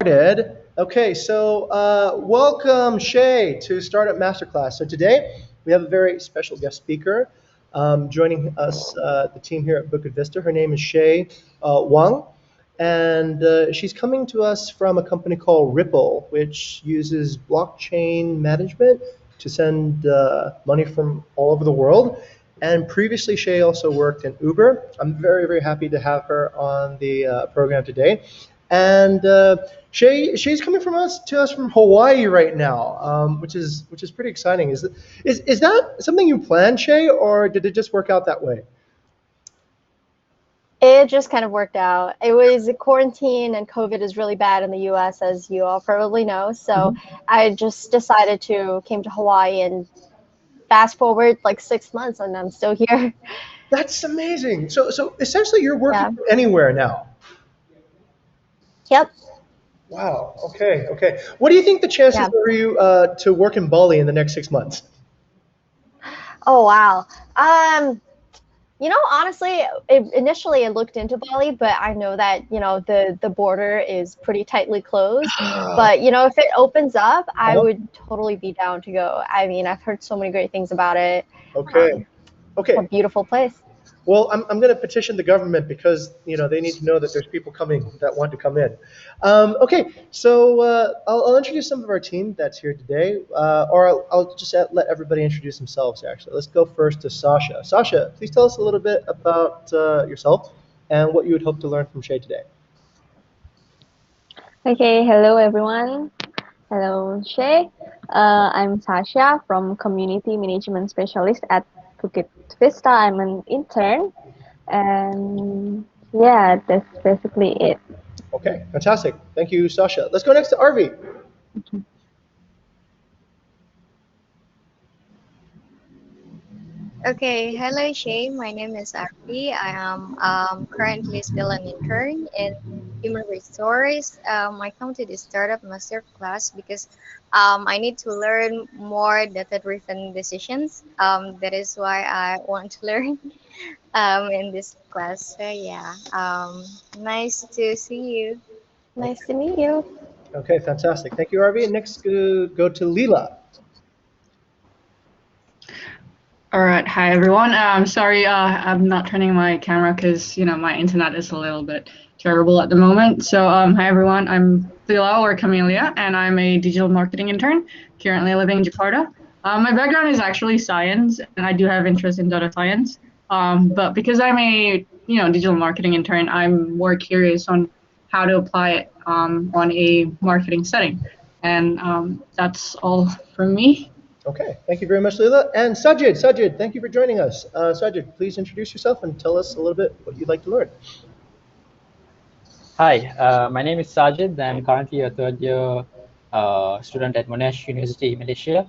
started. Okay, so welcome Shay to Startup Masterclass. So today we have a very special guest speaker joining us, the team here at Bukit Vista. Her name is Shay Wang, and she's coming to us from a company called Ripple, which uses blockchain management to send money from all over the world. And previously, Shay also worked in Uber. I'm very, very happy to have her on the program today. And Shay's coming to us from Hawaii right now, which is pretty exciting. Is that something you planned, Shay, or did it just work out that way? It just kind of worked out. It was quarantine and COVID is really bad in the US, as you all probably know. So I just decided to came to Hawaii, and fast forward like 6 months and I'm still here. That's amazing. So essentially, you're working Yeah. from anywhere now. Yep. Wow. Okay. What do you think the chances Yeah. are for you to work in Bali in the next 6 months? Oh, wow. Honestly, initially I looked into Bali, but I know that, the border is pretty tightly closed. But, if it opens up, I would totally be down to go. I mean, I've heard so many great things about it. Okay. A Okay. beautiful place. Well, I'm going to petition the government because they need to know that there's people coming that want to come in. Okay, so I'll introduce some of our team that's here today, or I'll just let everybody introduce themselves. Actually, let's go first to Sasha. Sasha, please tell us a little bit about yourself and what you would hope to learn from Shay today. Okay, hello everyone. Hello, Shay. I'm Sasha from Community Management Specialist at Bukit Vista. I'm an intern, and yeah, that's basically it. Okay, fantastic. Thank you, Sasha. Let's go next to Arvi. Okay, hello Shay. My name is Arfi. I am currently still an intern in human resource. I come to the Startup Masterclass because I need to learn more data-driven decisions. That is why I want to learn in this class. So yeah, nice to see you. Nice to meet you. Okay, fantastic. Thank you, Arvi. And next, go to Leela. All right, hi everyone. Sorry, I'm not turning my camera because my internet is a little bit terrible at the moment. So hi everyone, I'm Lila or Camelia, and I'm a digital marketing intern currently living in Jakarta. My background is actually science, and I do have interest in data science. But because I'm a digital marketing intern, I'm more curious on how to apply it on a marketing setting, and that's all from me. Okay, thank you very much, Leila. And Sajid, thank you for joining us. Sajid, please introduce yourself and tell us a little bit what you'd like to learn. Hi, my name is Sajid. I'm currently a third year student at Monash University, Malaysia.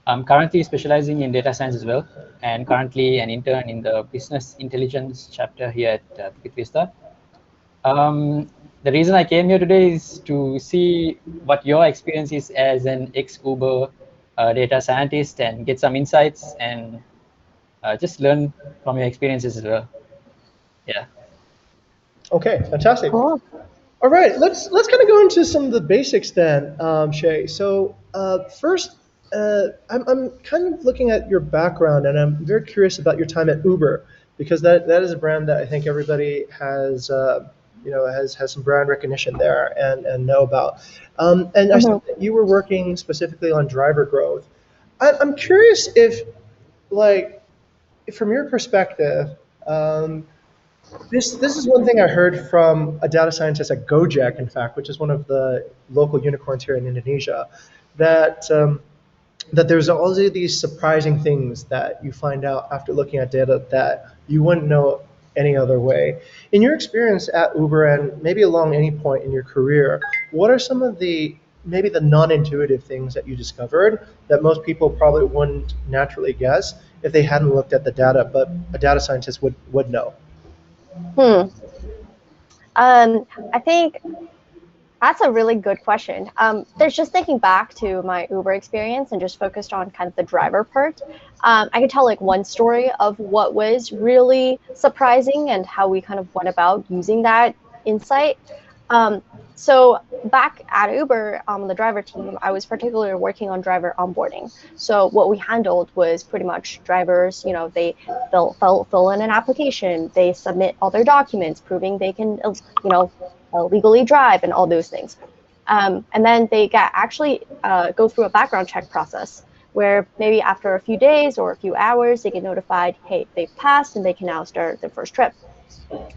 I'm currently specializing in data science as well, and currently an intern in the business intelligence chapter here at Bukit Vista. The reason I came here today is to see what your experience is as an ex-Uber data scientist and get some insights and just learn from your experiences as well. Yeah. Okay, fantastic. Cool. All right, let's kind of go into some of the basics then, Shay. So first, I'm kind of looking at your background, and I'm very curious about your time at Uber because that is a brand that I think everybody has has some brand recognition there and know about. And I saw that you were working specifically on driver growth. I'm curious if, like, from your perspective, this is one thing I heard from a data scientist at Gojek, in fact, which is one of the local unicorns here in Indonesia, that that there's all of these surprising things that you find out after looking at data that you wouldn't know any other way. In your experience at Uber and maybe along any point in your career, what are some of the maybe the non-intuitive things that you discovered that most people probably wouldn't naturally guess if they hadn't looked at the data, but a data scientist would know? Hmm. I think that's a really good question. There's just thinking back to my Uber experience and just focused on kind of the driver part. I could tell like one story of what was really surprising and how we kind of went about using that insight. So back at Uber, the driver team, I was particularly working on driver onboarding. So what we handled was pretty much drivers, they fill in an application, they submit all their documents proving they can, legally drive and all those things. And then they actually go through a background check process where maybe after a few days or a few hours, they get notified, hey, they've passed and they can now start their first trip.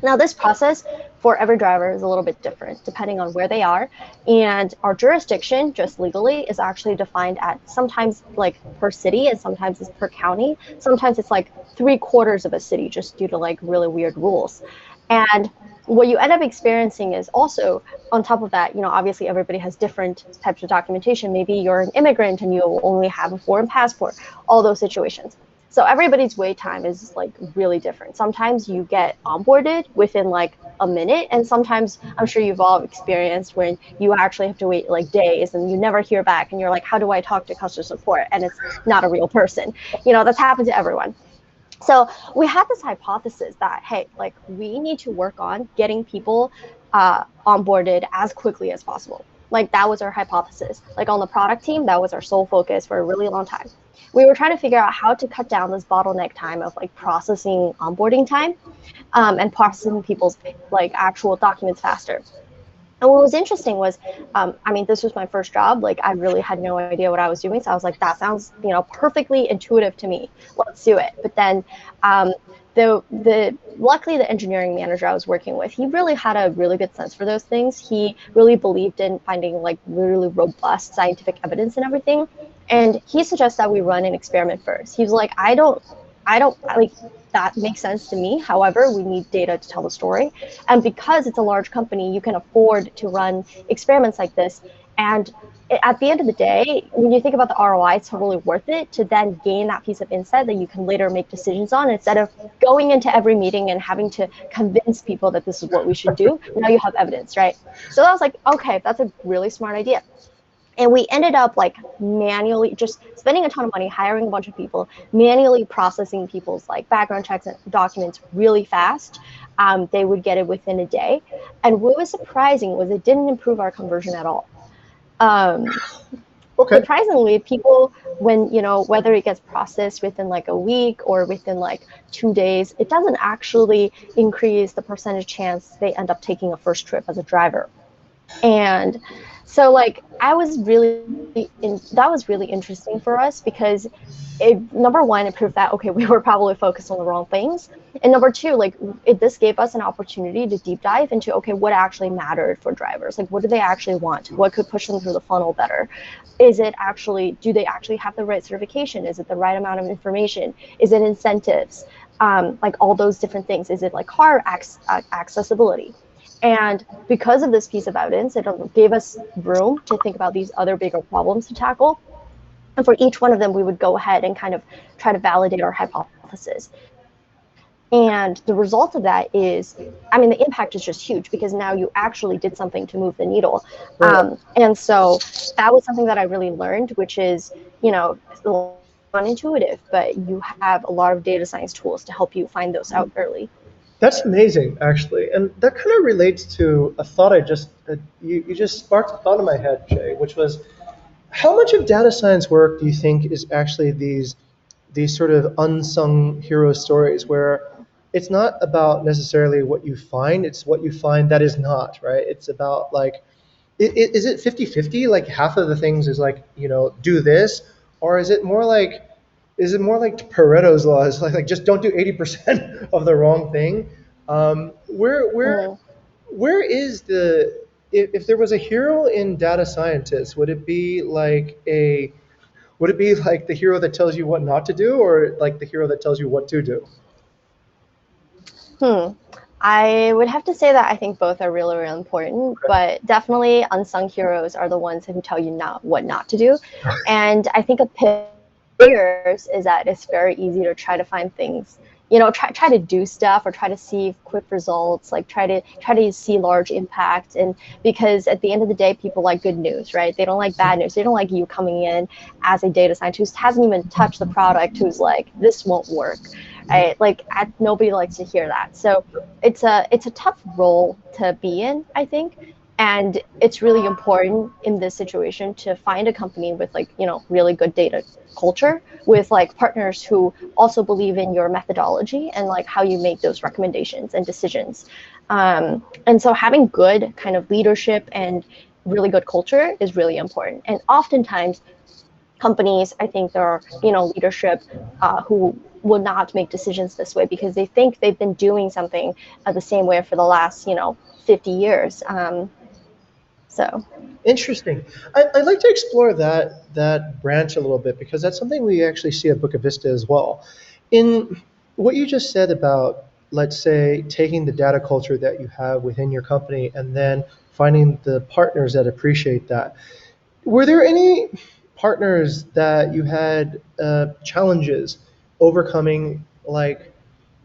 Now, this process for every driver is a little bit different depending on where they are. And our jurisdiction, just legally, is actually defined at sometimes like per city and sometimes it's per county. Sometimes it's like 3/4 of a city just due to like really weird rules. And what you end up experiencing is also on top of that, obviously everybody has different types of documentation. Maybe you're an immigrant and you only have a foreign passport, all those situations. So everybody's wait time is like really different. Sometimes you get onboarded within like a minute, and sometimes I'm sure you've all experienced when you actually have to wait like days and you never hear back and you're like, how do I talk to customer support? And it's not a real person. That's happened to everyone. So we had this hypothesis that, hey, like we need to work on getting people onboarded as quickly as possible. Like that was our hypothesis. Like on the product team, that was our sole focus for a really long time. We were trying to figure out how to cut down this bottleneck time of like processing onboarding time and processing people's like actual documents faster. And what was interesting was, this was my first job. Like, I really had no idea what I was doing. So I was like, that sounds, perfectly intuitive to me. Let's do it. But then, luckily, the engineering manager I was working with, he really had a really good sense for those things. He really believed in finding like really robust scientific evidence and everything. And he suggests that we run an experiment first. He was like, I don't like that makes sense to me. However, we need data to tell the story. And because it's a large company, you can afford to run experiments like this. And at the end of the day, when you think about the ROI, it's totally worth it to then gain that piece of insight that you can later make decisions on instead of going into every meeting and having to convince people that this is what we should do. Now you have evidence, right? So I was like, okay, that's a really smart idea. And we ended up like manually just spending a ton of money, hiring a bunch of people, manually processing people's like background checks and documents really fast. They would get it within a day. And what was surprising was it didn't improve our conversion at all. Okay. Surprisingly, people, when, whether it gets processed within like a week or within like 2 days, it doesn't actually increase the percentage chance they end up taking a first trip as a driver. And so like that was really interesting for us because number one, it proved that, okay, we were probably focused on the wrong things. And number two, like this gave us an opportunity to deep dive into, okay, what actually mattered for drivers? Like what do they actually want? What could push them through the funnel better? Do they actually have the right certification? Is it the right amount of information? Is it incentives? Like all those different things. Is it like car accessibility? And because of this piece of evidence, it gave us room to think about these other bigger problems to tackle. And for each one of them, we would go ahead and kind of try to validate our hypothesis. And the result of that is, the impact is just huge because now you actually did something to move the needle. And so that was something that I really learned, which is, unintuitive, but you have a lot of data science tools to help you find those out early. That's amazing, actually, and that kind of relates to a thought you just sparked a thought in my head, Shay, which was, how much of data science work do you think is actually these sort of unsung hero stories where it's not about necessarily what you find, it's what you find that is not, right? It's about like, is it 50-50? Like half of the things is like, do this, or is it more like Pareto's law? Is like just don't do 80% of the wrong thing. Where is if there was a hero in data scientists, would it be like the hero that tells you what not to do, or like the hero that tells you what to do? I would have to say that I think both are really, really important, but definitely unsung heroes are the ones who tell you what not to do. And I think a players is that it's very easy to try to find things, try to do stuff or try to see quick results, like try to see large impact. And because at the end of the day, people like good news, right? They don't like bad news. They don't like you coming in as a data scientist who hasn't even touched the product, who's like, this won't work, right? Like nobody likes to hear that. So it's a tough role to be in, I think. And it's really important in this situation to find a company with like, really good data culture, with like partners who also believe in your methodology and like how you make those recommendations and decisions. And so having good kind of leadership and really good culture is really important. And oftentimes companies, I think there are, leadership who will not make decisions this way because they think they've been doing something the same way for the last, 50 years. So Interesting. I'd like to explore that branch a little bit because that's something we actually see at Bukit Vista as well. In what you just said about, let's say, taking the data culture that you have within your company and then finding the partners that appreciate that. Were there any partners that you had challenges overcoming, like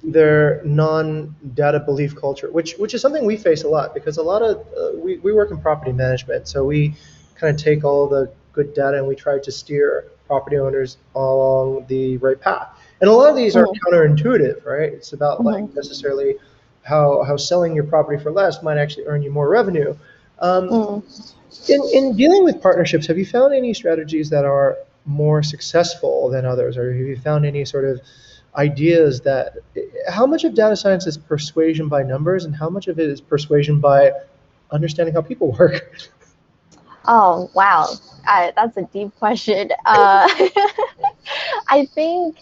their non-data belief culture, which is something we face a lot because a lot of we work in property management, so we kind of take all the good data and we try to steer property owners along the right path. And a lot of these are counterintuitive, right? It's about like necessarily how selling your property for less might actually earn you more revenue. In dealing with partnerships, have you found any strategies that are more successful than others, or have you found any sort of ideas that how much of data science is persuasion by numbers and how much of it is persuasion by understanding how people work? Oh, wow. That's a deep question. I think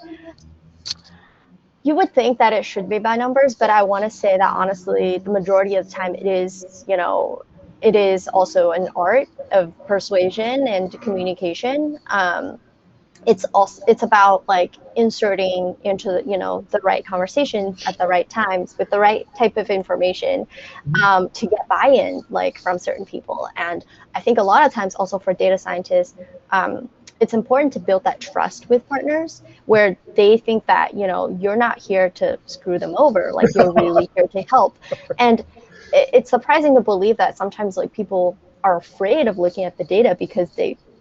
you would think that it should be by numbers, but I want to say that honestly, the majority of the time it is also an art of persuasion and communication. It's about like inserting into the right conversations at the right times with the right type of information to get buy-in like from certain people. And I think a lot of times also for data scientists, it's important to build that trust with partners where they think that you're not here to screw them over, like you're really here to help. And it's surprising to believe that sometimes like people are afraid of looking at the data because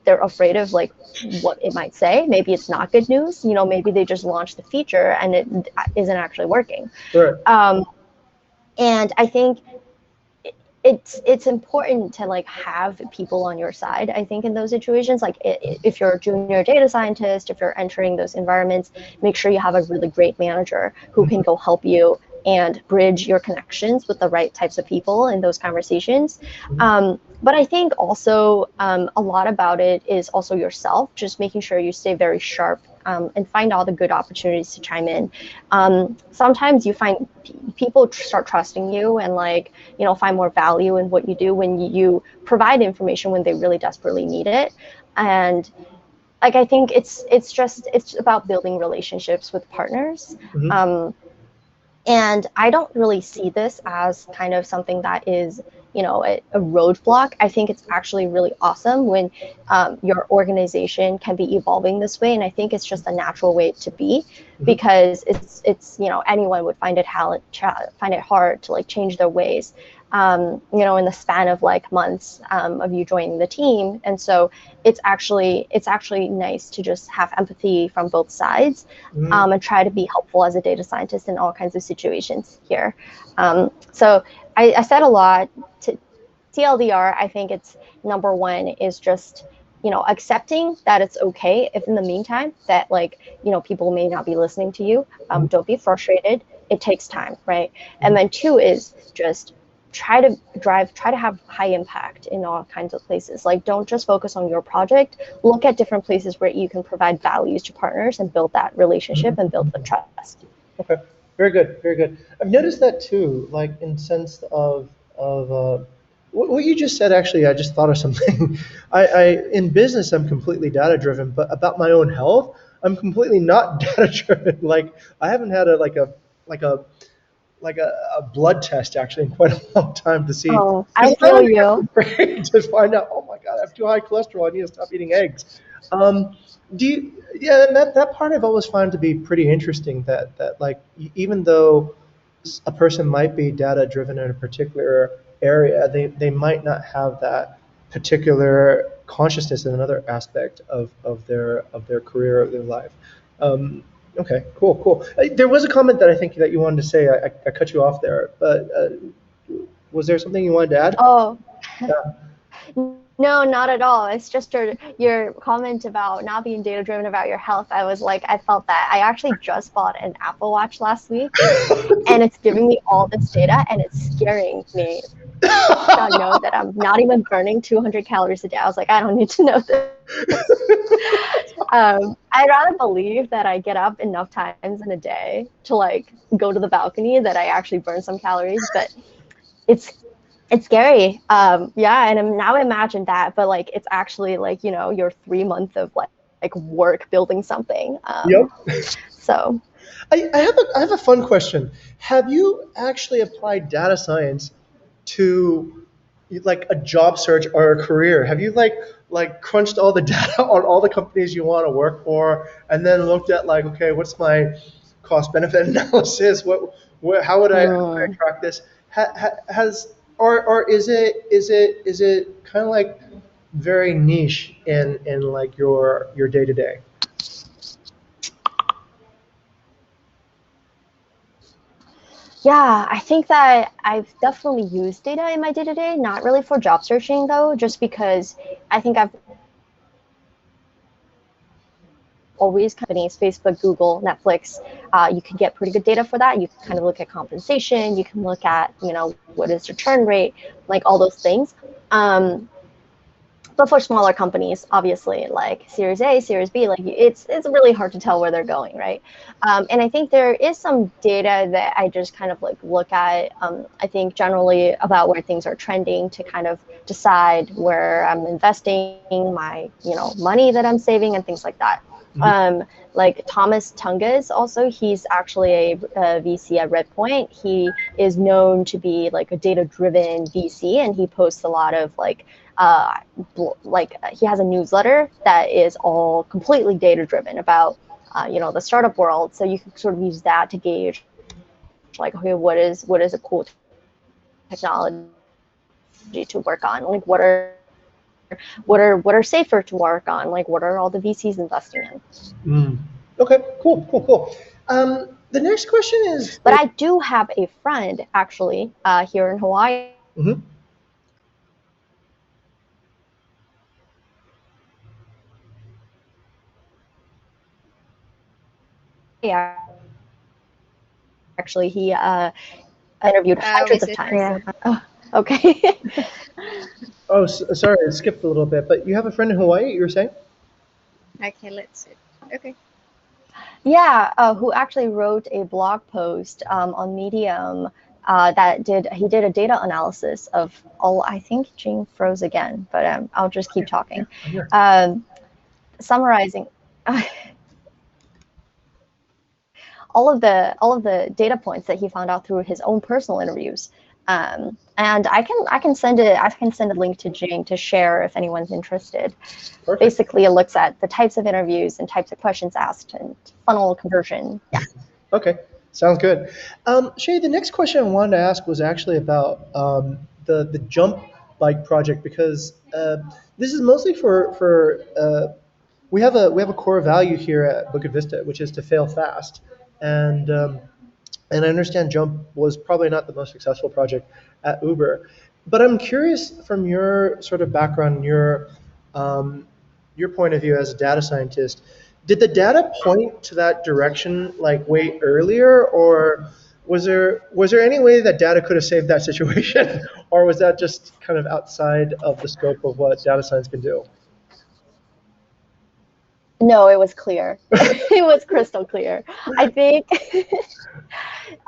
they're afraid of like what it might say. Maybe it's not good news. Maybe they just launched the feature and it isn't actually working. Right. And I think it's important to like have people on your side. I think in those situations, like if you're a junior data scientist, if you're entering those environments, make sure you have a really great manager who can go help you and bridge your connections with the right types of people in those conversations. But I think also a lot about it is also yourself, just making sure you stay very sharp and find all the good opportunities to chime in. Sometimes you find people start trusting you and like, find more value in what you do when you provide information when they really desperately need it. And like, I think it's about building relationships with partners. And I don't really see this as kind of something that is, a roadblock. I think it's actually really awesome when your organization can be evolving this way. And I think it's just a natural way to be because it's anyone would find it hard to like change their ways, in the span of like months of you joining the team. And so it's actually nice to just have empathy from both sides and try to be helpful as a data scientist in all kinds of situations here. So I said a lot. To TLDR, I think it's number one is just accepting that it's okay if in the meantime that like people may not be listening to you. Don't be frustrated. It takes time, right? And then two is just try to have high impact in all kinds of places. Like, don't just focus on your project. Look at different places where you can provide values to partners and build that relationship and build the trust. Okay, very good, very good. I've noticed that too, like in sense of what you just said. Actually, I just thought of something. I in business, I'm completely data driven, but about my own health, I'm completely not data driven. Like, I haven't had like a blood test actually in quite a long time to see. Oh, I feel you. Afraid to find out. Oh my God, I have too high cholesterol. I need to stop eating eggs. Do you? Yeah, and that part I've always found to be pretty interesting. That like even though a person might be data driven in a particular area, they might not have that particular consciousness in another aspect of their career or their life. Okay, cool. There was a comment that I think that you wanted to say. I cut you off there, but Was there something you wanted to add? Oh, Yeah. no, not at all. It's just your comment about not being data driven about your health. I was like, I felt that. I actually just bought an Apple Watch last week, and it's giving me all this data, and it's scaring me. I know that I'm not even burning 200 calories a day. I was like, I don't need to know this. I'd rather believe that I get up enough times in a day to like go to the balcony that I actually burn some calories, but it's it's scary. Yeah, and now imagine that, but like it's actually like, your 3 month of like work building something. Yep. So I have a fun question. Have you actually applied data science to like a job search or a career? Have you like crunched all the data on all the companies you want to work for, and then looked at like, okay, what's my cost benefit analysis? How would I mm, track this? Has or is it kind of like very niche in like your day to day? yeah, I think that I've definitely used data in my day to day, not really for job searching though, just because I think I've always companies, Facebook, Google, Netflix, you can get pretty good data for that. You can kind of look at compensation, you can look at, what is return rate, like all those things. But for smaller companies, obviously, like Series A, Series B, like it's really hard to tell where they're going, right? And I think there is some data that I just kind of like look at. I think generally about where things are trending to kind of decide where I'm investing my money that I'm saving and things like that. Um, like Thomas Tungas, also, he's actually a VC at Redpoint. He is known to be like a data-driven VC, and he posts a lot of uh, he has a newsletter that is all completely data-driven about the startup world. So you can sort of use that to gauge like, okay, what is a cool technology to work on? Like what are safer to work on? Like what are all the VCs investing in? Mm. Okay, cool. The next question is, But I do have a friend actually here in Hawaii. Mhm. Actually, he interviewed hundreds of times. Yeah. Oh, okay. Oh, sorry, I skipped a little bit, but you have a friend in Hawaii, you were saying? Okay, let's see. Okay. Yeah, who actually wrote a blog post on Medium he did a data analysis of all. I think Jing froze again, but I'll just keep talking. I'm here. Summarizing all of the data points that he found out through his own personal interviews. And I can send a link to Jing to share if anyone's interested. Perfect. Basically, it looks at the types of interviews and types of questions asked and funnel conversion. Yeah. Okay, sounds good. Shay, the next question I wanted to ask was actually about the jump bike project because this is mostly for we have a core value here at Bukit Vista, which is to fail fast, and um, and I understand Jump was probably not the most successful project at Uber, but I'm curious from your sort of background, your point of view as a data scientist, did the data point to that direction like way earlier, or was there any way that data could have saved that situation, or was that just kind of outside of the scope of what data science can do? No, it was clear. It was crystal clear. I think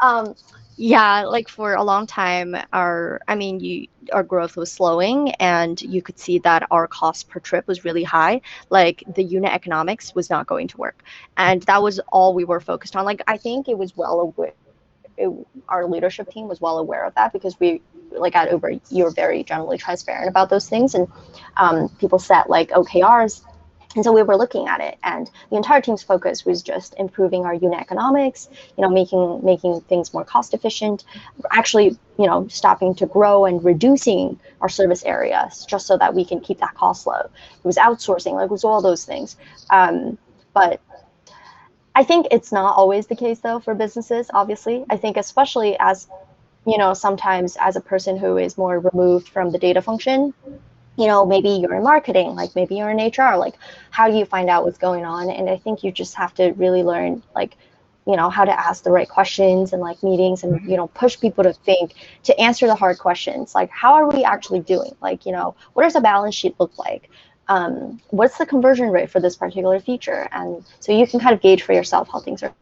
um, yeah, like for a long time, our growth was slowing, and you could see that our cost per trip was really high. Like the unit economics was not going to work, and that was all we were focused on. Like I think it was well aware. Our leadership team was well aware of that because we, like at Uber, you're very generally transparent about those things, and people set like OKRs. And so we were looking at it, and the entire team's focus was just improving our unit economics, making things more cost efficient, actually, stopping to grow and reducing our service areas just so that we can keep that cost low. It was outsourcing, like it was all those things. But I think it's not always the case though for businesses, obviously. I think especially as sometimes as a person who is more removed from the data function, maybe you're in marketing, like maybe you're in HR, like how do you find out what's going on? And I think you just have to really learn, like, how to ask the right questions and like meetings and, push people to think, to answer the hard questions. Like, how are we actually doing? Like, what does a balance sheet look like? What's the conversion rate for this particular feature? And so you can kind of gauge for yourself how things are.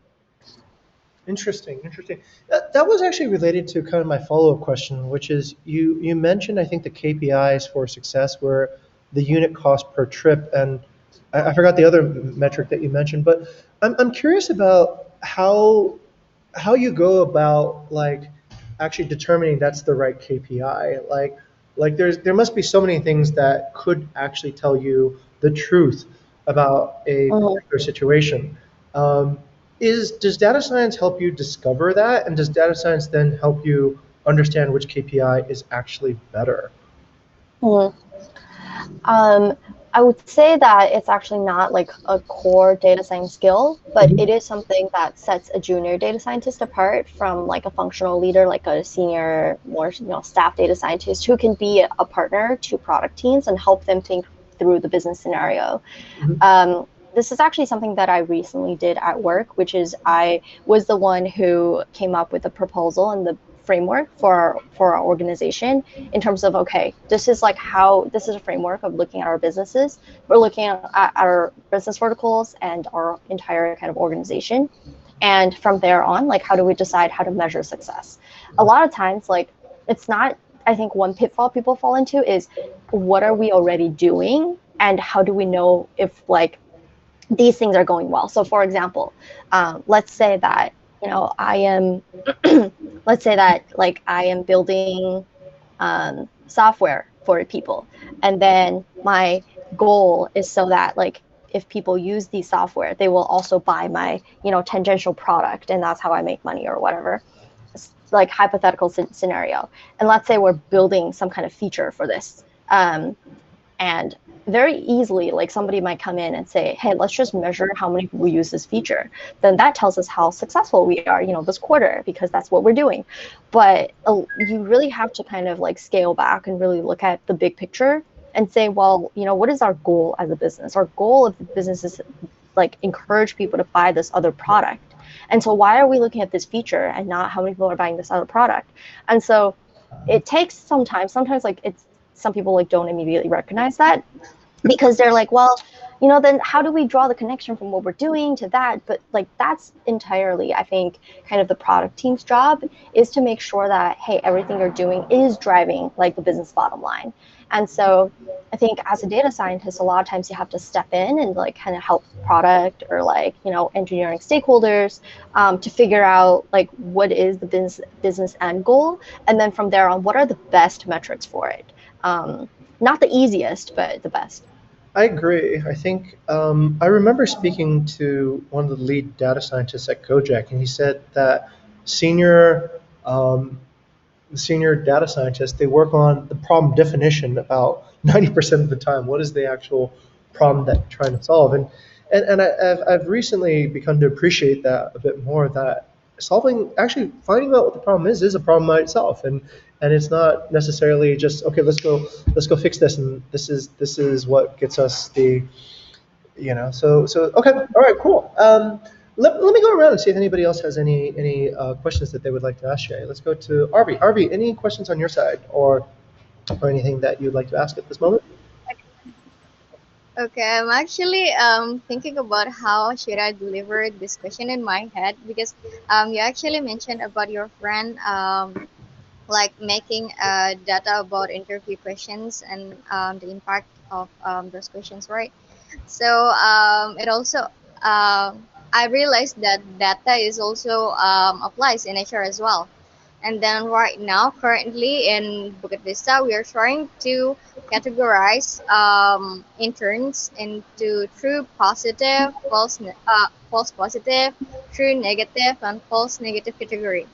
Interesting, interesting. That was actually related to kind of my follow-up question, which is you mentioned, I think, the KPIs for success were the unit cost per trip, and I forgot the other metric that you mentioned, but I'm curious about how you go about like actually determining that's the right KPI. Like there must be so many things that could actually tell you the truth about a Mhm. particular situation. Um, does data science help you discover that, and does data science then help you understand which KPI is actually better? Mhm. Um, I would say that it's actually not like a core data science skill, but it is something that sets a junior data scientist apart from like a functional leader, like a senior, more staff data scientist who can be a partner to product teams and help them think through the business scenario. Mhm. This is actually something that I recently did at work, which is I was the one who came up with the proposal and the framework for our organization in terms of, okay, this is like how this is a framework of looking at our businesses. We're looking at our business verticals and our entire kind of organization. And from there on, like, how do we decide how to measure success? A lot of times, like, it's not, I think one pitfall people fall into is what are we already doing and how do we know if like these things are going well. So for example, let's say that, I am, let's say that like I am building software for people. And then my goal is so that like if people use the software, they will also buy my, tangential product. And that's how I make money or whatever. It's like hypothetical scenario. And let's say we're building some kind of feature for this. And very easily, like somebody might come in and say, hey, let's just measure how many people use this feature. Then that tells us how successful we are, this quarter, because that's what we're doing. But you really have to kind of like scale back and really look at the big picture and say, well, what is our goal as a business? Our goal of the business is like encourage people to buy this other product. And so why are we looking at this feature and not how many people are buying this other product? And so it takes some time. Sometimes like some people like don't immediately recognize that because they're like, well, then how do we draw the connection from what we're doing to that? But like that's entirely, I think, kind of the product team's job is to make sure that, hey, everything you're doing is driving like the business bottom line. And so I think as a data scientist, a lot of times you have to step in and like kind of help product or like, engineering stakeholders to figure out like what is the business end goal. And then from there on, what are the best metrics for it? Not the easiest, but the best. I agree. I think I remember speaking to one of the lead data scientists at Gojek, and he said that senior um, the senior data scientists, they work on the problem definition about 90% of the time. What is the actual problem that you're trying to solve? And I've recently begun to appreciate that a bit more, that actually finding out what the problem is a problem by itself. And it's not necessarily just, okay, let's go fix this. And this is what gets us so okay, all right, cool. Let me go around and see if anybody else has any questions that they would like to ask Shay. Let's go to Arby. Arby, any questions on your side or anything that you'd like to ask at this moment? Okay, I'm actually thinking about how should I deliver this question in my head because you actually mentioned about your friend like making data about interview questions and the impact of those questions, right? So it also I realized that data is also applies in HR as well. And then right now, currently in Bukit Vista, we are trying to categorize interns into true positive, false positive, true negative, and false negative category.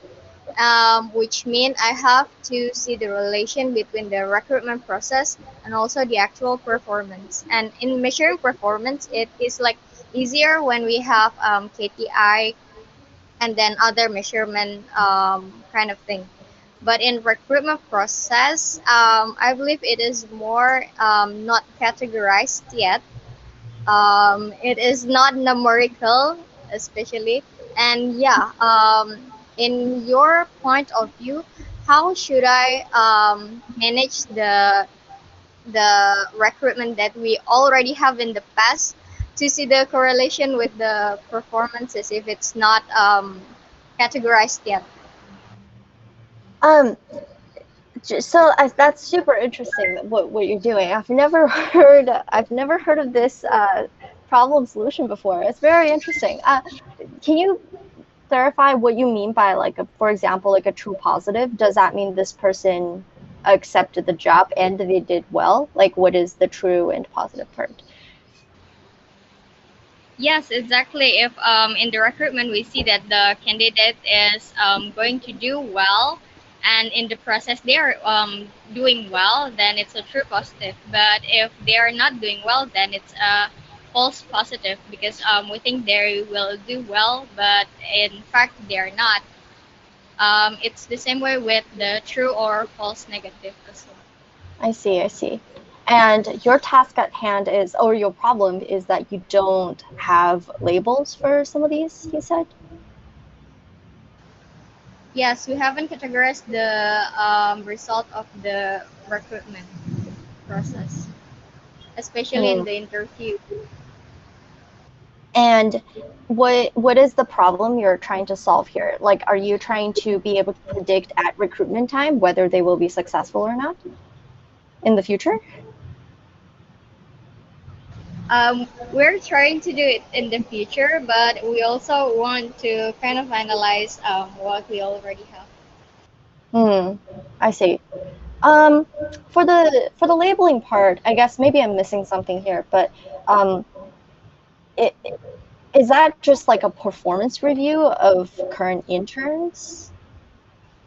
Which mean I have to see the relation between the recruitment process and also the actual performance. And in measuring performance, it is like easier when we have KPI and then other measurement kind of thing. But in recruitment process, I believe it is more not categorized yet. It is not numerical, especially. And yeah, in your point of view, how should I manage the recruitment that we already have in the past to see the correlation with the performances if it's not categorized yet? Um, so that's super interesting what you're doing. I've never heard of this problem solution before. It's very interesting. Can you clarify what you mean by like for example, like a true positive? Does that mean this person accepted the job and they did well? Like, what is the true and positive part? Yes, exactly. If in the recruitment we see that the candidate is going to do well, and in the process they are doing well, then it's a true positive. But if they are not doing well, then it's a false positive because we think they will do well, but in fact they are not. It's the same way with the true or false negative as well. I see, I see. And your task at hand is, or your problem is that you don't have labels for some of these, you said? Yes, we haven't categorized the result of the recruitment process, especially in Hmm. the interview. And what is the problem you're trying to solve here? Like, are you trying to be able to predict at recruitment time whether they will be successful or not in the future? We're trying to do it in the future, but we also want to kind of analyze what we already have. Hmm. I see. Um, for the labeling part, I guess maybe I'm missing something here, but um, it, is that just like a performance review of current interns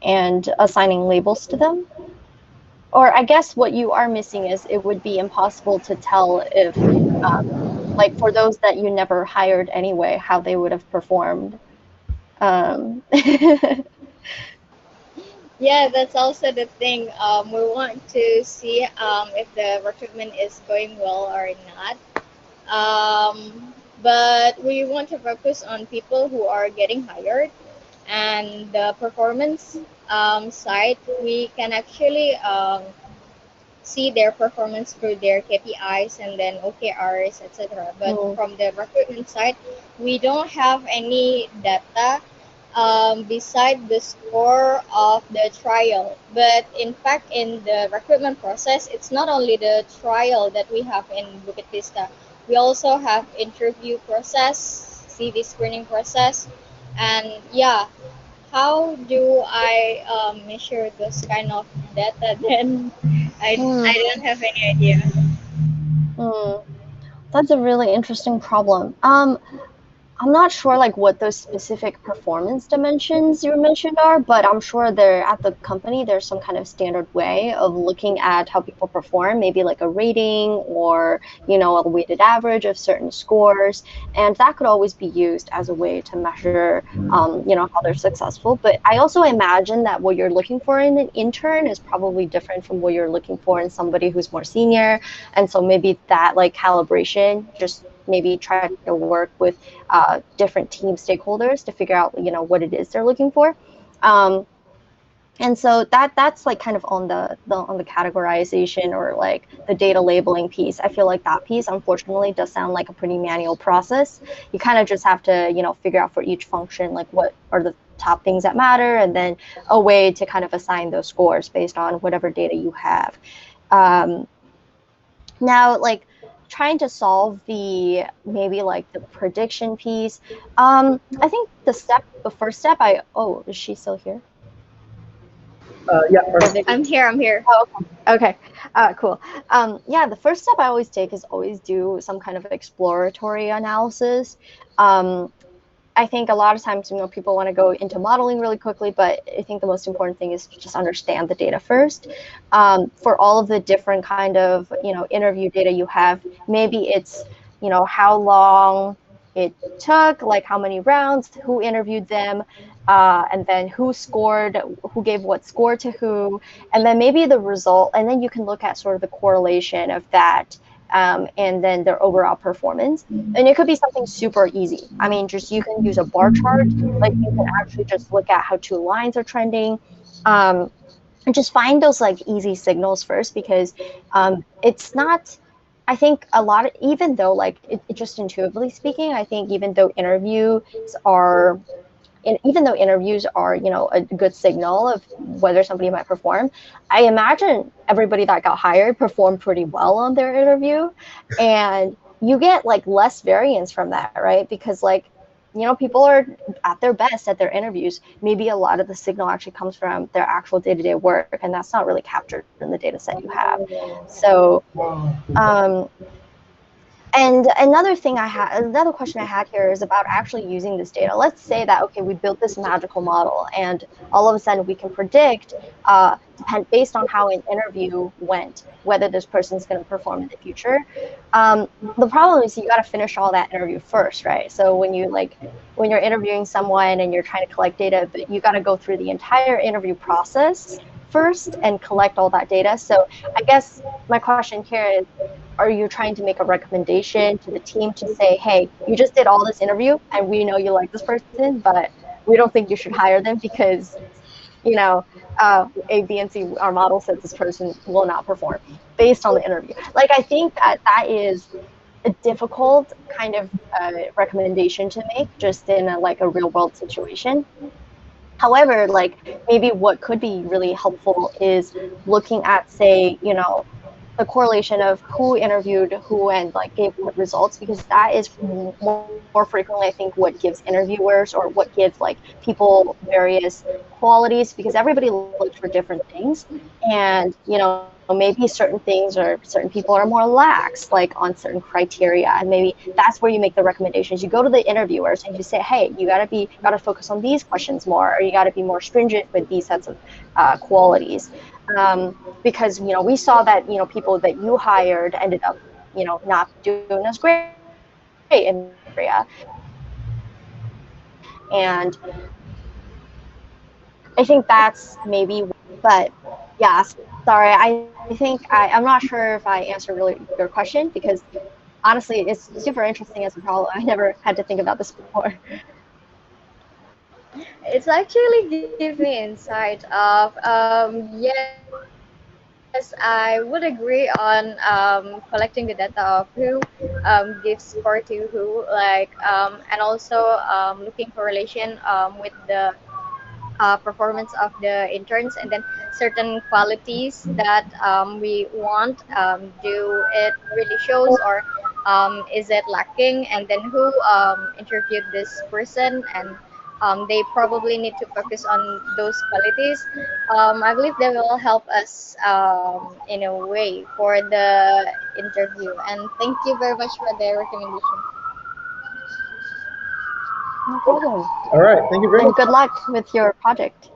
and assigning labels to them? Or I guess what you are missing is it would be impossible to tell if, like for those that you never hired anyway, how they would have performed. Um, Yeah, that's also the thing. We want to see if the recruitment is going well or not. But we want to focus on people who are getting hired, and the performance side, we can actually see their performance through their KPIs and then OKRs, etc. But mm, from the recruitment side, we don't have any data beside the score of the trial. But in fact, in the recruitment process, it's not only the trial that we have in Bukit Vista. We also have interview process, CV screening process, and yeah, how do I measure this kind of data then? I mm, don't have any idea. mm. That's a really interesting problem. I'm not sure like what those specific performance dimensions you mentioned are, but I'm sure they're at the company. There's some kind of standard way of looking at how people perform, maybe like a rating or a weighted average of certain scores, and that could always be used as a way to measure, how they're successful. But I also imagine that what you're looking for in an intern is probably different from what you're looking for in somebody who's more senior, and so maybe that like calibration just maybe try to work with different team stakeholders to figure out what it is they're looking for. Um, and so that's like kind of on the categorization or like the data labeling piece. I feel like that piece unfortunately does sound like a pretty manual process. You kind of just have to figure out for each function like what are the top things that matter, and then a way to kind of assign those scores based on whatever data you have. um, Now, like trying to solve the maybe like the prediction piece. I think the first step, oh, is she still here? Yeah, Or maybe. I'm here. I'm here. Oh, okay. Cool. Yeah, the first step I always take is always do some kind of exploratory analysis. Um, I think a lot of times, people want to go into modeling really quickly, but I think the most important thing is to just understand the data first. For all of the different kind of, interview data you have, maybe it's, how long it took, like how many rounds, who interviewed them, and then who scored, who gave what score to who, and then maybe the result, and then you can look at sort of the correlation of that, and then their overall performance. And it could be something super easy. I mean, just you can use a bar chart, like you can actually just look at how two lines are trending. And just find those like easy signals first, because it's not, I think a lot of, even though like it just intuitively speaking, I think are even though interviews are, you know, a good signal of whether somebody might perform, I imagine everybody that got hired performed pretty well on their interview, and you get like less variance from that, right? Because like, you know, people are at their best at their interviews. Maybe a lot of the signal actually comes from their actual day-to-day work, and that's not really captured in the data set you have. So um, and another question I had here is about actually using this data. Let's say that, okay, we built this magical model, and all of a sudden we can predict, based on how an interview went, whether this person's going to perform in the future. The problem is you got to finish all that interview first, right? So when you're interviewing someone and you're trying to collect data, but you got to go through the entire interview process first and collect all that data. So I guess my question here is, are you trying to make a recommendation to the team to say, hey, you just did all this interview and we know you like this person, but we don't think you should hire them because, you know, A, B, and C, our model says this person will not perform based on the interview. Like, I think that is a difficult kind of recommendation to make just in a real world situation. However, like maybe what could be really helpful is looking at, say, you know, the correlation of who interviewed who and like gave what results, because that is more frequently, I think, what gives interviewers or what gives like people various qualities, because everybody looks for different things. And, you know, maybe certain things or certain people are more lax like on certain criteria, and maybe that's where you make the recommendations. You go to the interviewers and you say, hey, you gotta focus on these questions more, or you gotta be more stringent with these sets of qualities. Because, you know, we saw that, you know, people that you hired ended up, you know, not doing as great in the area. And I think that's maybe, but yeah, sorry. I think I'm not sure if I answered really your question, because honestly, it's super interesting as a problem. I never had to think about this before. It's actually give me insight of yes, I would agree on collecting the data of who gives score to who, like and also looking correlation with the performance of the interns, and then certain qualities that we want, do it really shows, or is it lacking, and then who interviewed this person, and they probably need to focus on those qualities. I believe they will help us in a way for the interview, and thank you very much for the recommendation. No problem. All right, thank you very And much. good luck with your project.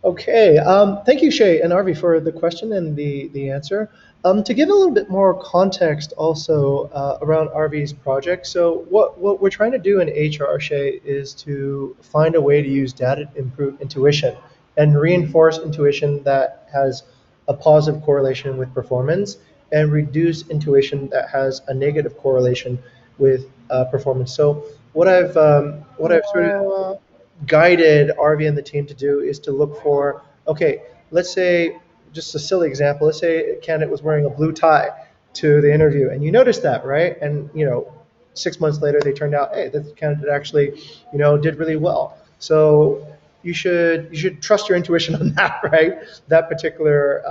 Okay, thank you, Shay and Arvi, for the question and the answer. To give a little bit more context also around Arvi's project, so what we're trying to do in HR, Shay, is to find a way to use data to improve intuition and reinforce intuition that has a positive correlation with performance, and reduce intuition that has a negative correlation with performance. So what I've sort of Mm, guided Arvi and the team to do is to look for, okay, let's say, just a silly example, let's say a candidate was wearing a blue tie to the interview, and you noticed that, right? And, you know, 6 months later, they turned out, hey, this candidate actually, you know, did really well. So you should trust your intuition on that, right? That particular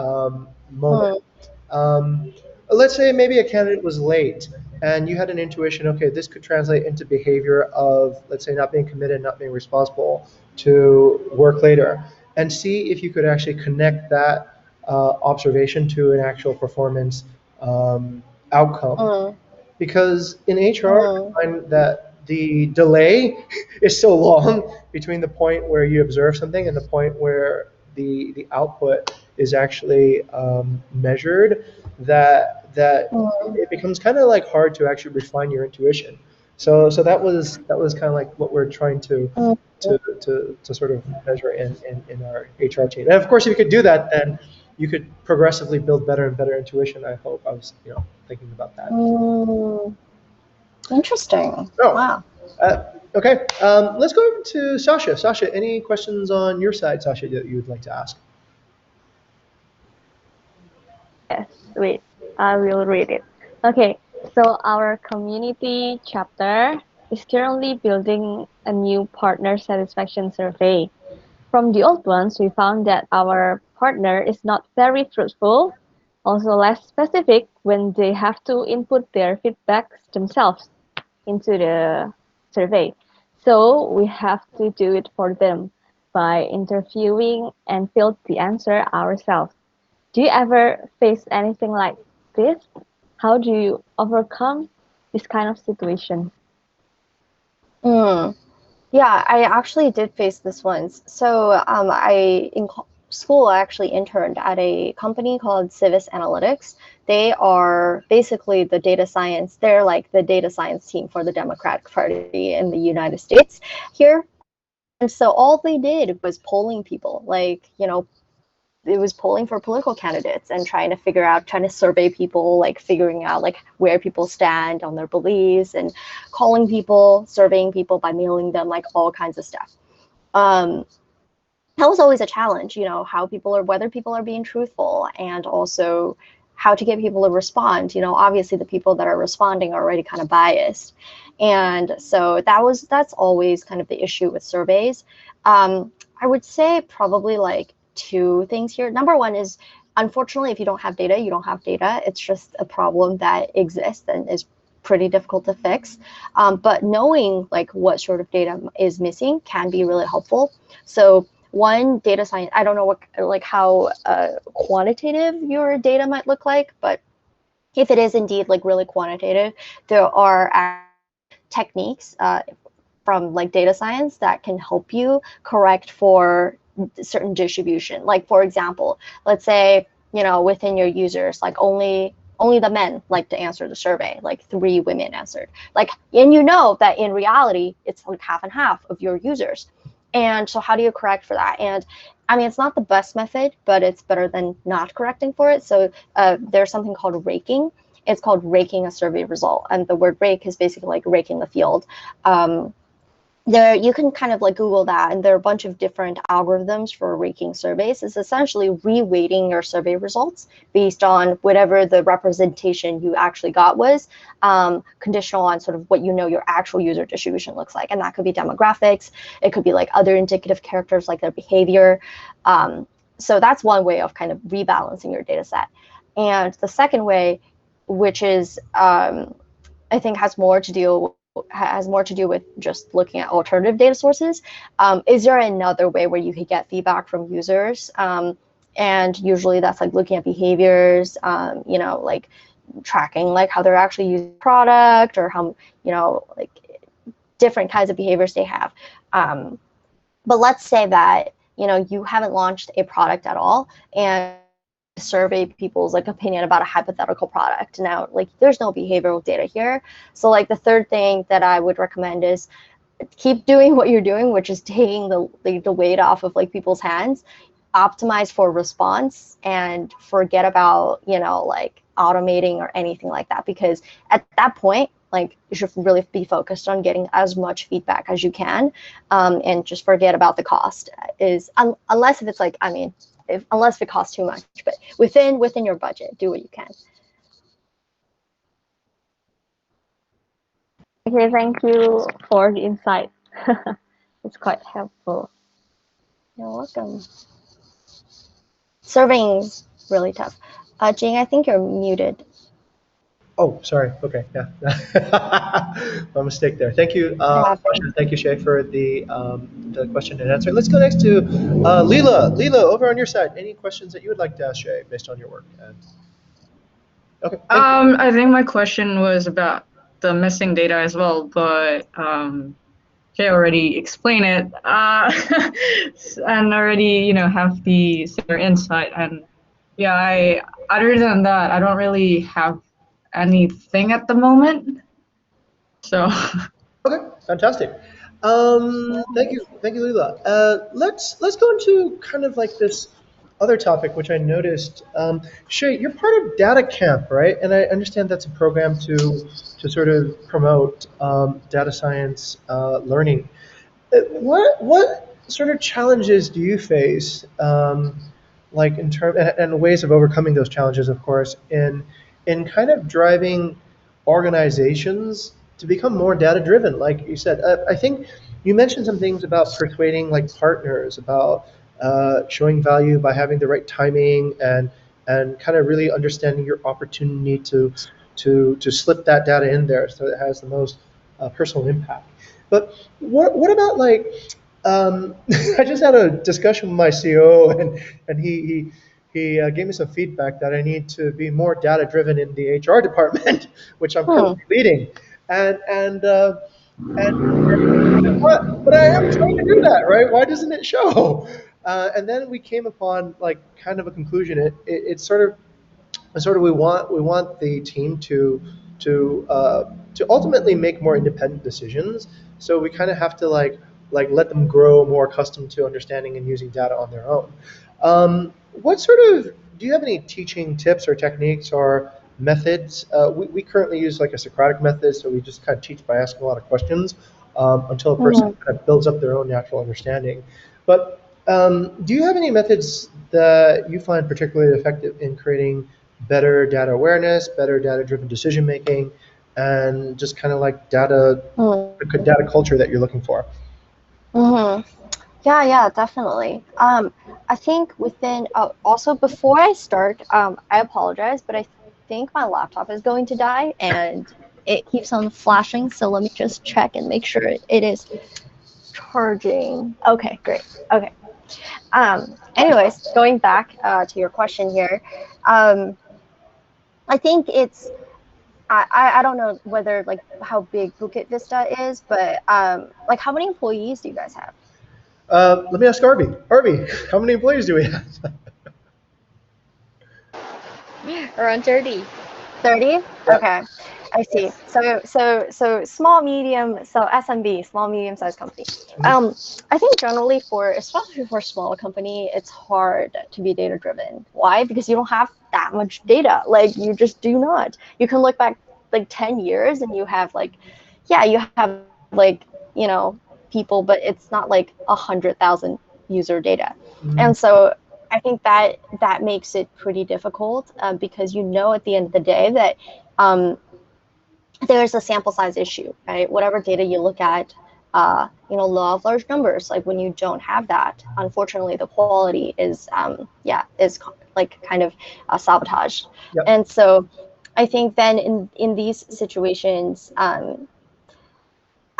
moment. mm, Um, let's say maybe a candidate was late and you had an intuition, okay, this could translate into behavior of, let's say, not being committed, not being responsible to work later, and see if you could actually connect that observation to an actual performance outcome. mm, Because in HR, mm, I find that the delay is so long between the point where you observe something and the point where the output is actually measured, that mm, it becomes kind of like hard to actually refine your intuition. So that was kind of like what we're trying to Mm. to sort of measure in our HR team. And of course, if you could do that, then you could progressively build better and better intuition. I hope. I was thinking about that. Mm. Interesting. Oh, Wow. okay. Let's go over to Sasha. Sasha, any questions on your side, Sasha, that you would like to ask? Yes, wait, I will read it. Okay, so our community chapter is currently building a new partner satisfaction survey. From the old ones, we found that our partner is not very truthful, also less specific when they have to input their feedbacks themselves into the survey. So we have to do it for them by interviewing and fill the answer ourselves. Do you ever face anything like this? How do you overcome this kind of situation? Mm. Yeah, I actually did face this once. So school, I actually interned at a company called Civis Analytics. They are basically the data science. They're like the data science team for the Democratic Party in the United States here. And so all they did was polling people, like, it was polling for political candidates and trying to survey people, like figuring out like where people stand on their beliefs and calling people, surveying people by mailing them like all kinds of stuff. Um, that was always a challenge, whether people are being truthful, and also how to get people to respond. Obviously the people that are responding are already kind of biased. And so that's always kind of the issue with surveys. I would say probably like two things here. Number one is, unfortunately, if you don't have data, you don't have data. It's just a problem that exists and is pretty difficult to fix. But knowing like what sort of data is missing can be really helpful. So one, data science, I don't know how quantitative your data might look like, but if it is indeed like really quantitative, there are techniques from like data science that can help you correct for certain distribution. Like for example, let's say, within your users, like only the men like to answer the survey, like 3 women answered. Like, and that in reality, it's like half and half of your users. And so how do you correct for that? And I mean, it's not the best method, but it's better than not correcting for it. So there's something called raking. It's called raking a survey result. And the word rake is basically like raking the field. You can kind of like Google that, and there are a bunch of different algorithms for raking surveys. It's essentially reweighting your survey results based on whatever the representation you actually got was, conditional on sort of what your actual user distribution looks like. And that could be demographics. It could be like other indicative characters like their behavior. So that's one way of kind of rebalancing your data set. And the second way, which is I think has more to do with just looking at alternative data sources. Is there another way where you could get feedback from users? And usually that's like looking at behaviors, like tracking like how they're actually using the product, or how, like different kinds of behaviors they have. But let's say that, you haven't launched a product at all, and survey people's like opinion about a hypothetical product. Now, like, there's no behavioral data here. So like the third thing that I would recommend is keep doing what you're doing, which is taking the weight off of like people's hands, optimize for response, and forget about, like automating or anything like that, because at that point, like, you should really be focused on getting as much feedback as you can, and just forget about the cost. Unless if it's like, I mean, unless it costs too much, but within your budget, do what you can. Okay, thank you for the insight. It's quite helpful. You're welcome. Surveying's really tough. Jing, I think you're muted. Oh, sorry. Okay, yeah. My mistake there. Thank you, thank you, Shay, for the question and answer. Let's go next to Leela. Leela, over on your side, any questions that you would like to ask Shay based on your work? Okay. I think my question was about the missing data as well, but Jay already explained it, and already have the similar insight. And yeah, other than that, I don't really have anything at the moment. So Okay, fantastic. Thank you, Leela. Let's go into kind of like this other topic, which I noticed. Shay, you're part of Data Camp, right? And I understand that's a program to sort of promote data science learning. What sort of challenges do you face, like in term and ways of overcoming those challenges, of course, in kind of driving organizations to become more data driven? Like you said, I think you mentioned some things about persuading like partners, about showing value by having the right timing and kind of really understanding your opportunity to slip that data in there so it has the most personal impact. But what about like I just had a discussion with my COO and he gave me some feedback that I need to be more data driven in the HR department, which I'm currently leading, and and uh, and but I am trying to do that, right? Why doesn't it show? And then we came upon like kind of a conclusion. It's sort of we want the team to ultimately make more independent decisions. So we kind of have to let them grow more accustomed to understanding and using data on their own. What sort of do you have any teaching tips or techniques or methods? We currently use like a Socratic method, so we just kind of teach by asking a lot of questions until a person kind of builds up their own natural understanding. But do you have any methods that you find particularly effective in creating better data awareness, better data-driven decision making, and just kind of like data culture that you're looking for? Mm-hmm. Yeah, definitely. I think within, also before I start, I apologize, but I think my laptop is going to die and it keeps on flashing. So let me just check and make sure it is charging. Okay, great. Okay. Anyways, going back to your question here, I think it's, I don't know whether like how big Bukit Vista is, but like how many employees do you guys have? Let me ask Arby. Arby, how many employees do we have? Around 30. 30? Yeah. Okay. I see. So small, medium, so SMB, small, medium-sized company. Um, I think generally for, especially for a small company, it's hard to be data driven. Why? Because you don't have that much data. Like you just do not. You can look back like 10 years and you have like, yeah, you have like, people, but it's not like 100,000 user data. Mhm. And so I think that makes it pretty difficult because at the end of the day that um, there's a sample size issue, right? Whatever data you look at, law of large numbers. Like when you don't have that, unfortunately, the quality is like kind of sabotaged. Yep. And so, I think then in these situations,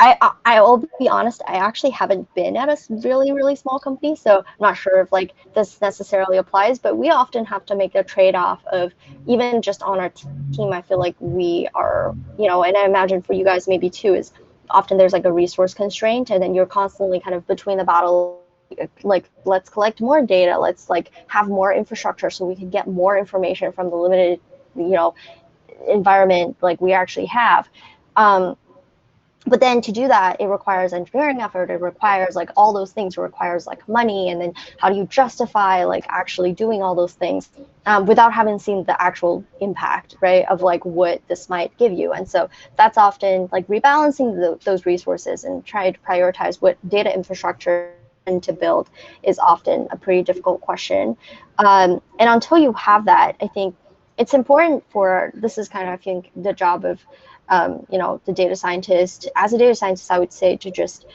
I will be honest, I actually haven't been at a really, really small company, so I'm not sure if like this necessarily applies, but we often have to make a trade-off of even just on our team, I feel like we are, and I imagine for you guys maybe too, is often there's like a resource constraint and then you're constantly kind of between the battle, like let's collect more data, let's like have more infrastructure so we can get more information from the limited, environment like we actually have. Um, but then to do that, it requires engineering effort, it requires like all those things, it requires like money, and then how do you justify like actually doing all those things without having seen the actual impact, right, of like what this might give you. And so that's often like rebalancing those resources and trying to prioritize what data infrastructure to build is often a pretty difficult question. And until you have that, I think it's important for, this is kind of, I think, the job of the data scientist. As a data scientist, I would say to just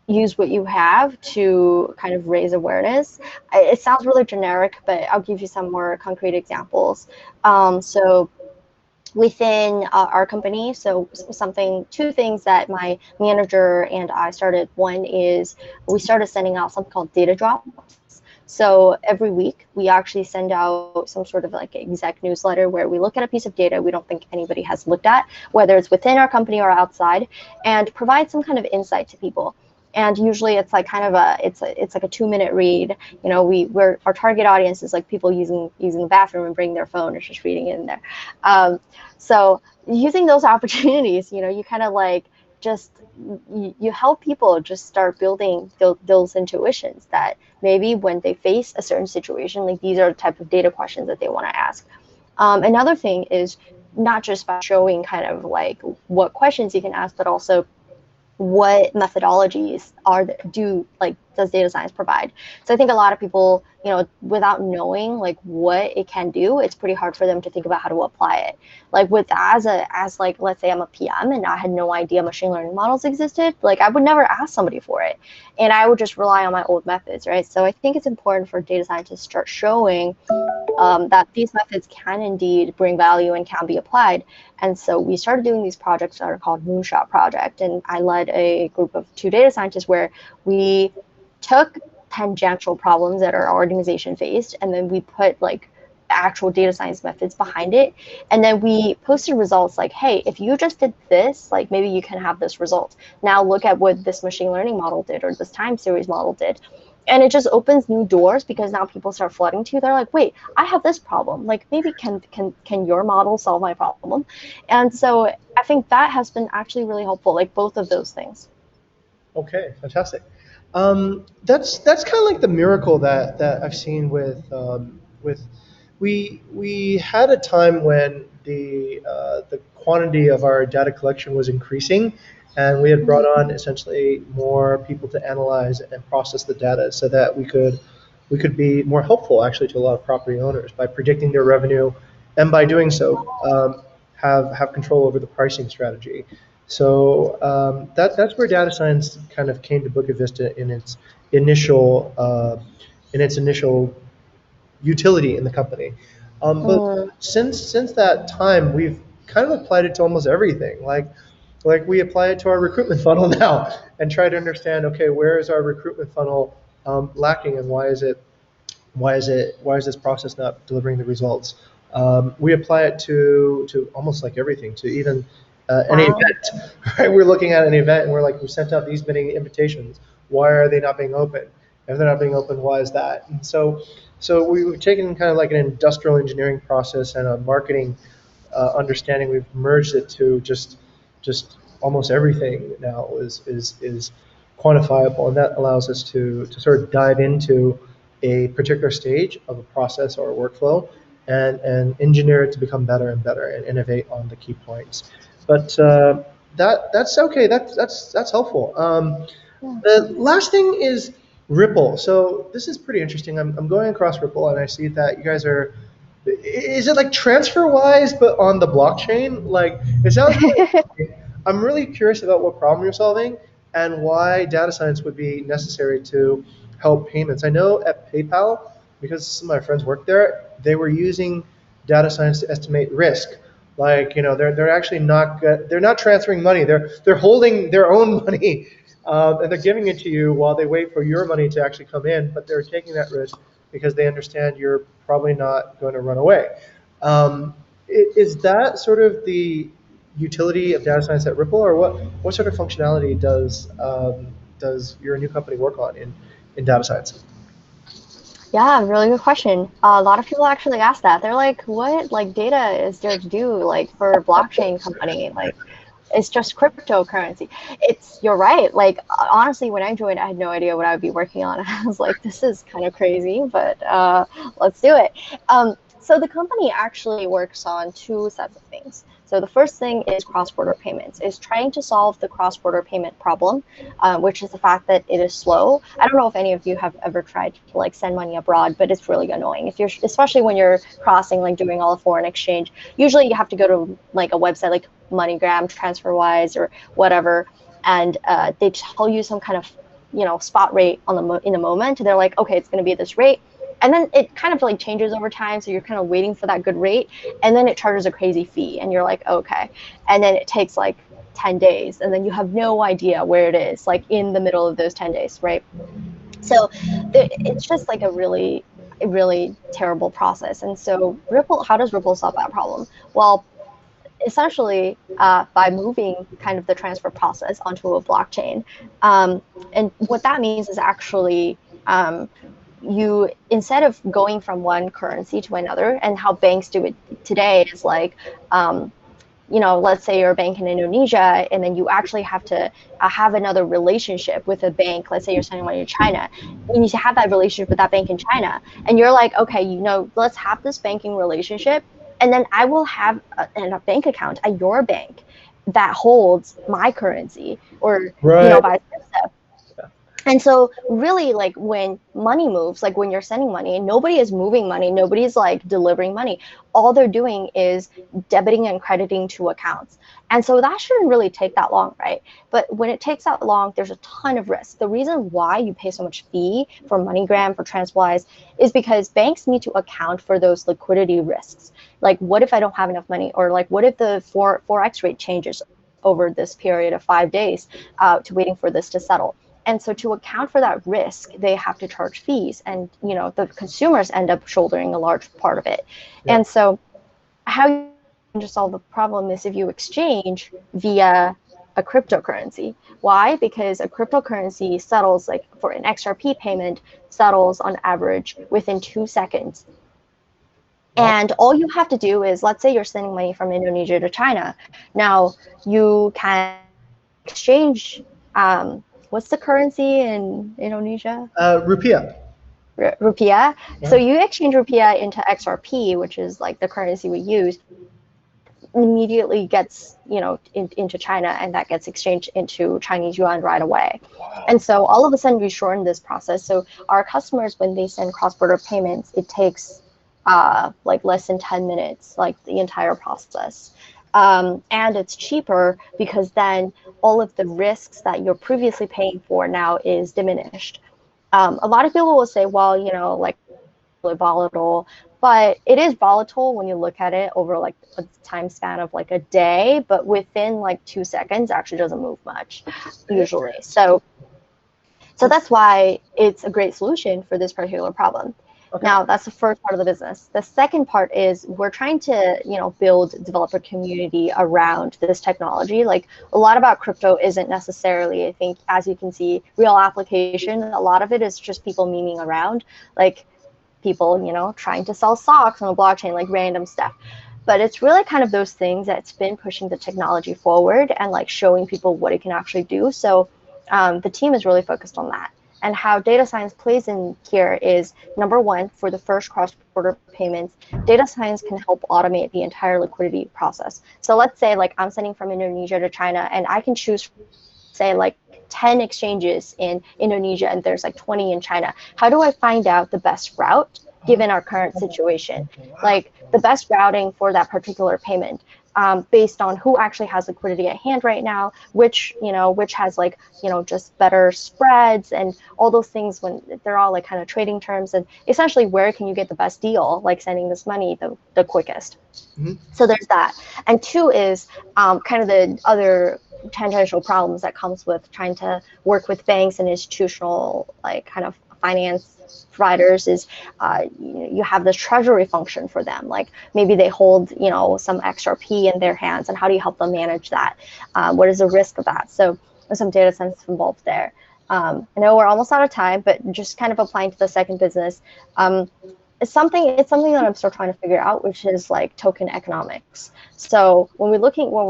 use what you have to kind of raise awareness. It sounds really generic, but I'll give you some more concrete examples. So within our company, so two things that my manager and I started. One is we started sending out something called data drops. So every week we actually send out some sort of like exec newsletter where we look at a piece of data we don't think anybody has looked at, whether it's within our company or outside, and provide some kind of insight to people. And usually it's like kind of it's like a 2-minute read. You know, our target audience is like people using the bathroom and bringing their phone or just reading it in there. So using those opportunities, you know, you kind of like just you help people just start building those intuitions that maybe when they face a certain situation, like these are the type of data questions that they want to ask. Another thing is not just by showing kind of like what questions you can ask, but also what methodologies does data science provide. So I think a lot of people, you know, without knowing like what it can do, it's pretty hard for them to think about how to apply it. Like as like, let's say I'm a PM and I had no idea machine learning models existed, like I would never ask somebody for it, and I would just rely on my old methods, right? So I think it's important for data scientists to start showing that these methods can indeed bring value and can be applied. And so we started doing these projects that are called Moonshot Project. And I led a group of 2 data scientists where we took tangential problems that our organization faced, and then we put like actual data science methods behind it. And then we posted results like, hey, if you just did this, like maybe you can have this result. Now look at what this machine learning model did or this time series model did. And it just opens new doors because now people start flooding to you. They're like, wait, I have this problem. Like maybe can your model solve my problem? And so I think that has been actually really helpful, like both of those things. Okay, fantastic. That's kind of like the miracle that I've seen with we had a time when the quantity of our data collection was increasing, and we had brought on essentially more people to analyze and process the data so that we could be more helpful actually to a lot of property owners by predicting their revenue, and by doing so have control over the pricing strategy. So that's where data science kind of came to Bukit Vista in its initial utility in the company. But since that time, we've kind of applied it to almost everything. Like we apply it to our recruitment funnel now and try to understand, okay, where is our recruitment funnel lacking, and why is this process not delivering the results? We apply it to almost like everything, to even any event. Right? We're looking at an event and we're like, we sent out these many invitations. Why are they not being open? If they're not being open, why is that? And so we've taken kind of like an industrial engineering process and a marketing understanding. We've merged it to just almost everything now is quantifiable, and that allows us to sort of dive into a particular stage of a process or a workflow and engineer it to become better and better and innovate on the key points. But that's okay. That's helpful. The last thing is Ripple. So this is pretty interesting. I'm going across Ripple and I see that you guys are. Is it like TransferWise but on the blockchain? Like it sounds really interesting. I'm really curious about what problem you're solving and why data science would be necessary to help payments. I know at PayPal, because some of my friends work there, they were using data science to estimate risk. Like, you know, they're actually not they're not transferring money. They're holding their own money, and they're giving it to you while they wait for your money to actually come in. But they're taking that risk because they understand you're probably not going to run away. Is that sort of the utility of data science at Ripple, or what sort of functionality does your new company work on in data science? Yeah, really good question. A lot of people actually ask that. They're like, what like data is there to do like for a blockchain company? Like it's just cryptocurrency. You're right. Like honestly, when I joined, I had no idea what I would be working on. I was like, this is kind of crazy, but let's do it. So the company actually works on 2 sets of things. So the first thing is cross-border payments. Is trying to solve the cross-border payment problem, which is the fact that it is slow. I don't know if any of you have ever tried to like send money abroad, but it's really annoying. If you're, especially when you're crossing, like doing all the foreign exchange, usually you have to go to like a website like MoneyGram, TransferWise, or whatever, and they tell you some kind of spot rate in the moment. They're like, okay, it's going to be at this rate. And then it kind of like changes over time, so you're kind of waiting for that good rate, and then it charges a crazy fee, and you're like, okay. And then it takes like 10 days, and then you have no idea where it is, like in the middle of those 10 days, right? So it's just like a really terrible process. And so Ripple, how does Ripple solve that problem? Well, essentially by moving kind of the transfer process onto a blockchain. And what that means is actually you, instead of going from one currency to another, and how banks do it today is like, let's say you're a bank in Indonesia, and then you actually have to have another relationship with a bank. Let's say you're sending money to China. You need to have that relationship with that bank in China. And you're like, okay, let's have this banking relationship, and then I will have a bank account at your bank that holds my currency, or Right. vice versa. And so really, like, when money moves, like when you're sending money, nobody is moving money, nobody's like delivering money. All they're doing is debiting and crediting to accounts. And so that shouldn't really take that long, right? But when it takes that long, there's a ton of risk. The reason why you pay so much fee for MoneyGram, for TransferWise, is because banks need to account for those liquidity risks. Like, what if I don't have enough money? Or like, what if the forex rate changes over this period of 5 days to waiting for this to settle? And so to account for that risk, they have to charge fees, and the consumers end up shouldering a large part of it. Yeah. And so how you to solve the problem is if you exchange via a cryptocurrency. Why? Because a cryptocurrency settles, like for an XRP payment, settles on average within 2 seconds. And all you have to do is, let's say you're sending money from Indonesia to China. Now you can exchange, what's the currency in Indonesia? Rupiah. Rupiah. Yeah. So you exchange rupiah into XRP, which is like the currency we use, immediately gets into China, and that gets exchanged into Chinese yuan right away. Wow. And so all of a sudden we shorten this process. So our customers, when they send cross-border payments, it takes like less than 10 minutes, like the entire process. And it's cheaper because then all of the risks that you're previously paying for now is diminished. A lot of people will say, well, like really volatile, but it is volatile when you look at it over like a time span of like a day, but within like 2 seconds actually doesn't move much usually. So that's why it's a great solution for this particular problem. Okay. Now, that's the first part of the business. The second part is we're trying to, build developer community around this technology. Like, a lot about crypto isn't necessarily, I think, as you can see, real application. A lot of it is just people memeing around, like people, trying to sell stocks on a blockchain, like random stuff. But it's really kind of those things that's been pushing the technology forward and like showing people what it can actually do. So the team is really focused on that. And how data science plays in here is, number one, for the first cross-border payments, data science can help automate the entire liquidity process. So let's say like I'm sending from Indonesia to China, and I can choose, say, like 10 exchanges in Indonesia, and there's like 20 in China. How do I find out the best route given our current situation? Like the best routing for that particular payment. Based on who actually has liquidity at hand right now, which has like, just better spreads and all those things, when they're all like kind of trading terms, and essentially where can you get the best deal, like sending this money the quickest. Mm-hmm. So there's that. And two is kind of the other tangential problems that comes with trying to work with banks and institutional like kind of finance providers is you have this treasury function for them. Like maybe they hold some XRP in their hands, and how do you help them manage that? What is the risk of that? So there's some data science involved there. I know we're almost out of time, but just kind of applying to the second business, it's something that I'm still trying to figure out, which is like token economics. So when we're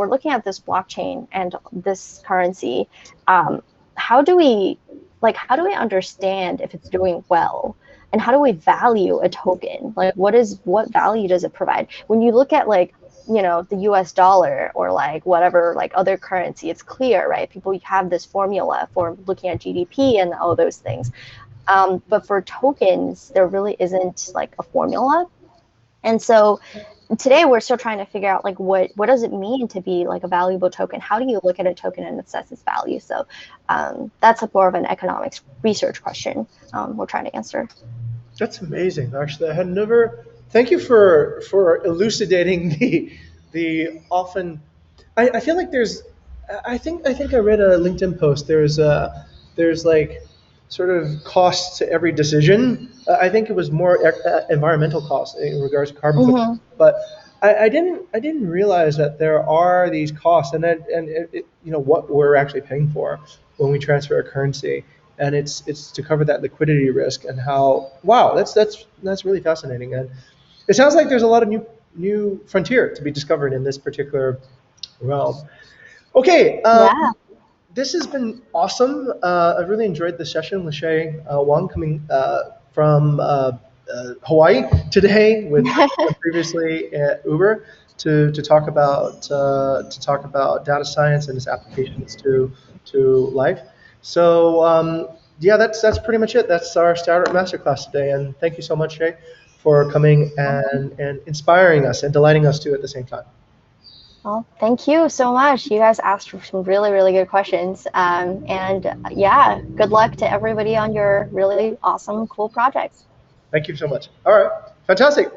looking at this blockchain and this currency, how do we understand if it's doing well, and how do we value a token? Like what value does it provide? When you look at like the US dollar or like whatever like other currency, it's clear, right? People have this formula for looking at GDP and all those things. But for tokens, there really isn't like a formula. And so today we're still trying to figure out like what does it mean to be like a valuable token? How do you look at a token and assess its value? So that's more of an economics research question we're trying to answer. That's amazing. Actually, I had never. Thank you for elucidating the often. I feel like there's. I think I read a LinkedIn post. There's like sort of costs to every decision. I think it was more environmental costs in regards to carbon footprint. But I didn't realize that there are these costs, what we're actually paying for when we transfer a currency, and it's to cover that liquidity risk and how wow that's really fascinating, and it sounds like there's a lot of new frontier to be discovered in this particular realm. Okay, Yeah. this has been awesome. I've really enjoyed the session with Shay Wang coming from Hawaii today, with previously at Uber to talk about data science and its applications to life. So yeah, that's pretty much it. That's our Startup Masterclass today, and thank you so much, Shay, for coming and inspiring us and delighting us too at the same time. Well, thank you so much. You guys asked for some really, really good questions. And yeah, good luck to everybody on your really awesome, cool projects. Thank you so much. All right, fantastic.